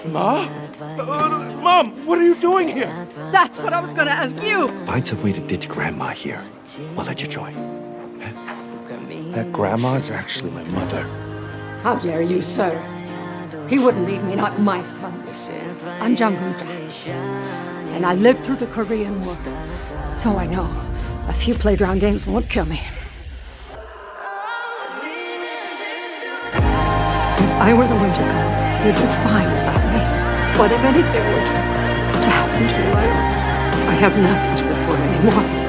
Ma? Mom, what are you doing here? That's what I was gonna ask you. Find some way to ditch Grandma here. We'll let you join. That grandma's actually my mother. How dare you, sir? He wouldn't leave me, not my son. I'm Geum-ja, and I lived through the Korean War, so I know a few playground games won't kill me. If I were the one to go, you'd do fine without me. But if anything were to happen to you, I'd have nothing to live for anymore.